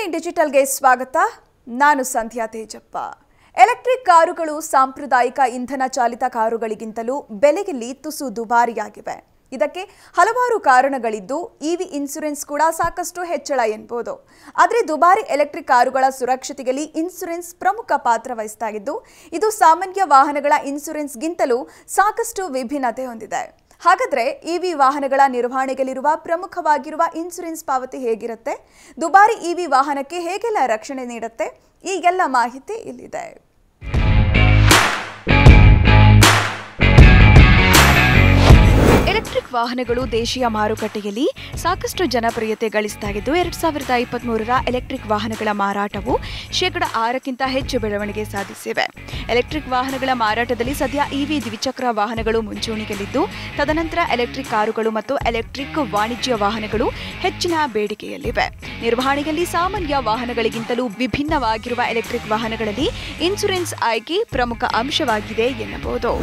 ಮನಿ ಡಿಜಿಟಲ್ಗೆ ಸ್ವಾಗತ. ನಾನು ಸಂಧ್ಯಾ ತೇಜಪ್ಪ. ಎಲೆಕ್ಟ್ರಿಕ್ ಕಾರುಗಳು ಸಾಂಪ್ರದಾಯಿಕ ಇಂಧನ ಚಾಲಿತ ಕಾರುಗಳಿಗಿಂತಲೂ ಬೆಲೆಯಲ್ಲಿ ತುಸು ದುಬಾರಿಯಾಗಿವೆ. ಇದಕ್ಕೆ ಹಲವಾರು ಕಾರಣಗಳಿದ್ದು ಇವಿ ಇನ್ಶೂರೆನ್ಸ್ ಕೂಡ ಸಾಕಷ್ಟು ಹೆಚ್ಚಳ ಎನ್ನಬಹುದು. ಆದರೆ ದುಬಾರಿ ಎಲೆಕ್ಟ್ರಿಕ್ ಕಾರುಗಳ ಸುರಕ್ಷತೆಯಲ್ಲಿ ಇನ್ಶೂರೆನ್ಸ್ ಪ್ರಮುಖ ಪಾತ್ರ ವಹಿಸ್ತಾ ಇದ್ದು ಇದು ಸಾಮಾನ್ಯ ವಾಹನಗಳ ಇನ್ಶೂರೆನ್ಸ್ಗಿಂತಲೂ ಸಾಕಷ್ಟು ವಿಭಿನ್ನತೆ ಹೊಂದಿದೆ. ಹಾಗಾದ್ರೆ ಇವಿ ವಾಹನಗಳ ನಿರ್ವಹಣೆಯಲ್ಲಿರುವ ಪ್ರಮುಖವಾಗಿರುವ ಇನ್ಶೂರೆನ್ಸ್ ಪಾವತಿ ಹೇಗಿರುತ್ತೆ, ದುಬಾರಿ ಇವಿ ವಾಹನಕ್ಕೆ ಹೇಗೆಲ್ಲ ರಕ್ಷಣೆ ನೀಡುತ್ತೆ, ಈ ಎಲ್ಲ ಮಾಹಿತಿ ಇಲ್ಲಿದೆ. ಎಲೆಕ್ಟ್ರಿಕ್ ವಾಹನಗಳು ದೇಶೀಯ ಮಾರುಕಟ್ಟೆಯಲ್ಲಿ ಸಾಕಷ್ಟು ಜನಪ್ರಿಯತೆ ಗಳಿಸುತ್ತಿದ್ದು 2023ರ ಎಲೆಕ್ಟ್ರಿಕ್ ವಾಹನಗಳ ಮಾರಾಟವು 6% ಹೆಚ್ಚು ಬೆಳವಣಿಗೆ ಸಾಧಿಸಿವೆ. ಎಲೆಕ್ಟ್ರಿಕ್ ವಾಹನಗಳ ಮಾರಾಟದಲ್ಲಿ ಸದ್ಯ ಇವಿ ದ್ವಿಚಕ್ರ ವಾಹನಗಳು ಮುಂಚೂಣಿಯಲ್ಲಿದ್ದು, ತದನಂತರ ಎಲೆಕ್ಟ್ರಿಕ್ ಕಾರುಗಳು ಮತ್ತು ಎಲೆಕ್ಟ್ರಿಕ್ ವಾಣಿಜ್ಯ ವಾಹನಗಳು ಹೆಚ್ಚಿನ ಬೇಡಿಕೆಯಲ್ಲಿವೆ. ನಿರ್ವಹಣೆಯಲ್ಲಿ ಸಾಮಾನ್ಯ ವಾಹನಗಳಿಗಿಂತಲೂ ವಿಭಿನ್ನವಾಗಿರುವ ಎಲೆಕ್ಟ್ರಿಕ್ ವಾಹನಗಳಲ್ಲಿ ಇನ್ಶೂರೆನ್ಸ್ ಆಯ್ಕೆ ಪ್ರಮುಖ ಅಂಶವಾಗಿದೆ ಎನ್ನಬಹುದು.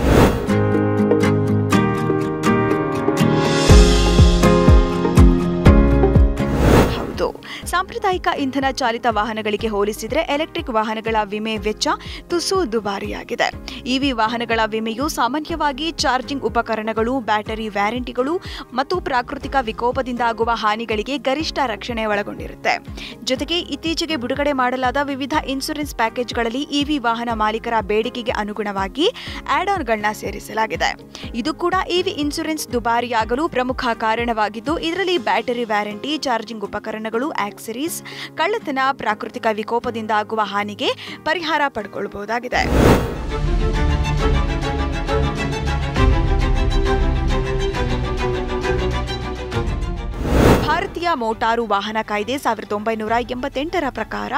ಸಾಂಪ್ರದಾಯಿಕ ಇಂಧನ ಚಾಲಿತ ವಾಹನಗಳಿಗೆ ಹೋಲಿಸಿದರೆ ಎಲೆಕ್ಟ್ರಿಕ್ ವಾಹನಗಳ ವಿಮೆ ವೆಚ್ಚ ತುಸು ದುಬಾರಿಯಾಗಿದೆ. ಇವಿ ವಾಹನಗಳ ವಿಮೆಯು ಸಾಮಾನ್ಯವಾಗಿ ಚಾರ್ಜಿಂಗ್ ಉಪಕರಣಗಳು, ಬ್ಯಾಟರಿ ವ್ಯಾರಂಟಿಗಳು ಮತ್ತು ಪ್ರಾಕೃತಿಕ ವಿಕೋಪದಿಂದ ಆಗುವ ಹಾನಿಗಳಿಗೆ ಗರಿಷ್ಠ ರಕ್ಷಣೆ ಒಳಗೊಂಡಿರುತ್ತೆ. ಜೊತೆಗೆ ಇತ್ತೀಚೆಗೆ ಬಿಡುಗಡೆ ಮಾಡಲಾದ ವಿವಿಧ ಇನ್ಶೂರೆನ್ಸ್ ಪ್ಯಾಕೇಜ್ಗಳಲ್ಲಿ ಇವಿ ವಾಹನ ಮಾಲೀಕರ ಬೇಡಿಕೆಗೆ ಅನುಗುಣವಾಗಿ ಆಡ್ ಆನ್ಗಳನ್ನ ಸೇರಿಸಲಾಗಿದೆ. ಇದು ಕೂಡ ಇವಿ ಇನ್ಶೂರೆನ್ಸ್ ದುಬಾರಿಯಾಗಲು ಪ್ರಮುಖ ಕಾರಣವಾಗಿದ್ದು, ಇದರಲ್ಲಿ ಬ್ಯಾಟರಿ ವ್ಯಾರಂಟಿ, ಚಾರ್ಜಿಂಗ್ ಉಪಕರಣಗಳು, ಆಕ್ಸರೀಸ್, ಕಳ್ಳತನ, ಪ್ರಾಕೃತಿಕ ವಿಕೋಪದಿಂದ ಆಗುವ ಹಾನಿಗೆ ಪರಿಹಾರ ಪಡೆದುಕೊಳ್ಳಬಹುದಾಗಿದೆ. ಭಾರತೀಯ ಮೋಟಾರು ವಾಹನ ಕಾಯ್ದೆ 1988ರ ಪ್ರಕಾರ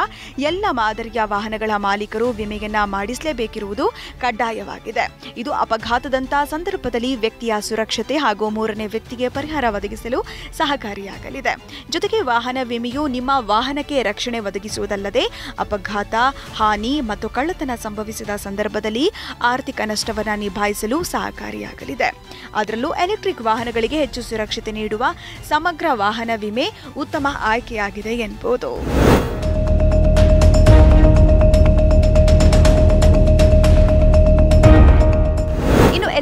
ಎಲ್ಲ ಮಾದರಿಯ ವಾಹನಗಳ ಮಾಲೀಕರು ವಿಮೆಯನ್ನ ಮಾಡಿಸಲೇಬೇಕಿರುವುದು ಕಡ್ಡಾಯವಾಗಿದೆ. ಇದು ಅಪಘಾತದಂತಹ ಸಂದರ್ಭದಲ್ಲಿ ವ್ಯಕ್ತಿಯ ಸುರಕ್ಷತೆ ಹಾಗೂ ಮೂರನೇ ವ್ಯಕ್ತಿಗೆ ಪರಿಹಾರ ಒದಗಿಸಲು ಸಹಕಾರಿಯಾಗಲಿದೆ. ಜೊತೆಗೆ ವಾಹನ ವಿಮೆಯು ನಿಮ್ಮ ವಾಹನಕ್ಕೆ ರಕ್ಷಣೆ ಒದಗಿಸುವುದಲ್ಲದೆ ಅಪಘಾತ, ಹಾನಿ ಮತ್ತು ಕಳ್ಳತನ ಸಂಭವಿಸಿದ ಸಂದರ್ಭದಲ್ಲಿ ಆರ್ಥಿಕ ನಷ್ಟವನ್ನು ನಿಭಾಯಿಸಲು ಸಹಕಾರಿಯಾಗಲಿದೆ. ಅದರಲ್ಲೂ ಎಲೆಕ್ಟ್ರಿಕ್ ವಾಹನಗಳಿಗೆ ಹೆಚ್ಚು ಸುರಕ್ಷತೆ ನೀಡುವ ಸಮಗ್ರ ವಾಹನ ವಿಮೆ ಉತ್ತಮ ಆಯ್ಕೆಯಾಗಿದೆ ಎನ್ನಬಹುದು.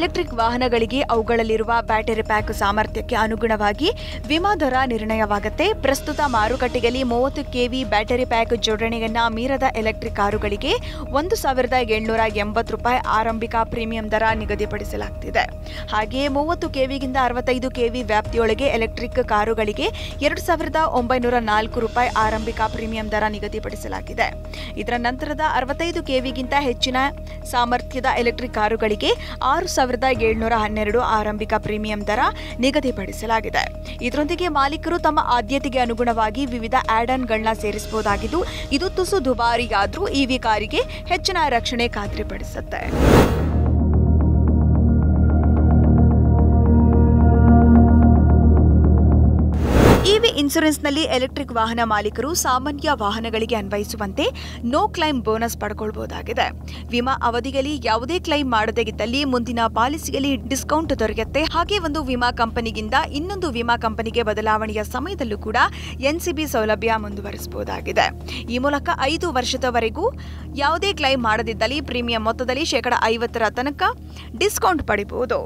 ಎಲೆಕ್ಟ್ರಿಕ್ ವಾಹನಗಳಿಗೆ ಅವುಗಳಲ್ಲಿರುವ ಬ್ಯಾಟರಿ ಪ್ಯಾಕ್ ಸಾಮರ್ಥ್ಯಕ್ಕೆ ಅನುಗುಣವಾಗಿ ವಿಮಾ ದರ ನಿರ್ಣಯವಾಗುತ್ತೆ. ಪ್ರಸ್ತುತ ಮಾರುಕಟ್ಟೆಯಲ್ಲಿ 30 ಕೆವಿ ಬ್ಯಾಟರಿ ಪ್ಯಾಕ್ ಜೋಡಣೆಯನ್ನ ಮೀರದ ಎಲೆಕ್ಟ್ರಿಕ್ ಕಾರುಗಳಿಗೆ ₹1,780 ಆರಂಭಿಕ ಪ್ರೀಮಿಯಂ ದರ ನಿಗದಿಪಡಿಸಲಾಗುತ್ತಿದೆ. ಹಾಗೆಯೇ 30 ಕೆವಿಗಿಂತ 65 ಕೆವಿ ವ್ಯಾಪ್ತಿಯೊಳಗೆ ಎಲೆಕ್ಟ್ರಿಕ್ ಕಾರುಗಳಿಗೆ ₹2,904 ಆರಂಭಿಕ ಪ್ರೀಮಿಯಂ ದರ ನಿಗದಿಪಡಿಸಲಾಗಿದೆ. ಇದರ ನಂತರದ 65 ಕೆವಿಗಿಂತ ಹೆಚ್ಚಿನ ಸಾಮರ್ಥ್ಯದ ಎಲೆಕ್ಟ್ರಿಕ್ ಕಾರುಗಳಿಗೆ ₹6,712 ಆರಂಭಿಕ ಪ್ರೀಮಿಯಂ ದರ ನಿಗದಿಪಡಿಸಲಾಗಿದೆ. ಇದರೊಂದಿಗೆ ಮಾಲೀಕರು ತಮ್ಮ ಆದ್ಯತೆಗೆ ಅನುಗುಣವಾಗಿ ವಿವಿಧ ಆಡ್ ಆನ್ಗಳನ್ನ ಸೇರಿಸಬಹುದಾಗಿದ್ದು, ಇದು ತುಸು ದುಬಾರಿಯಾದರೂ ಇವಿ ಕಾರಿಗೆ ಹೆಚ್ಚಿನ ರಕ್ಷಣೆ ಖಾತ್ರಿಪಡಿಸುತ್ತೆ. ಇವಿ ಇನ್ಶೂರೆನ್ಸ್ನಲ್ಲಿ ಎಲೆಕ್ಟ್ರಿಕ್ ವಾಹನ ಮಾಲೀಕರು ಸಾಮಾನ್ಯ ವಾಹನಗಳಿಗೆ ಅನ್ವಯಿಸುವಂತೆ ನೋ ಕ್ಲೈಮ್ ಬೋನಸ್ ಪಡೆದುಕೊಳ್ಳಬಹುದಾಗಿದೆ. ವಿಮಾ ಅವಧಿಯಲ್ಲಿ ಯಾವುದೇ ಕ್ಲೈಮ್ ಮಾಡದೇ ಇದ್ದಲ್ಲಿ ಮುಂದಿನ ಪಾಲಿಸಿಯಲ್ಲಿ ಡಿಸ್ಕೌಂಟ್ ದೊರೆಯುತ್ತೆ. ಹಾಗೆ ಒಂದು ವಿಮಾ ಕಂಪನಿಗಿಂತ ಇನ್ನೊಂದು ವಿಮಾ ಕಂಪನಿಗೆ ಬದಲಾವಣೆಯ ಸಮಯದಲ್ಲೂ ಕೂಡ ಎನ್ಸಿಬಿ ಸೌಲಭ್ಯ ಮುಂದುವರಿಸಬಹುದಾಗಿದೆ. ಈ ಮೂಲಕ 5 ವರ್ಷದವರೆಗೂ ಯಾವುದೇ ಕ್ಲೈಮ್ ಮಾಡದಿದ್ದಲ್ಲಿ ಪ್ರೀಮಿಯಂ ಮೊತ್ತದಲ್ಲಿ 50% ತನಕ ಡಿಸ್ಕೌಂಟ್ ಪಡೆಯಬಹುದು.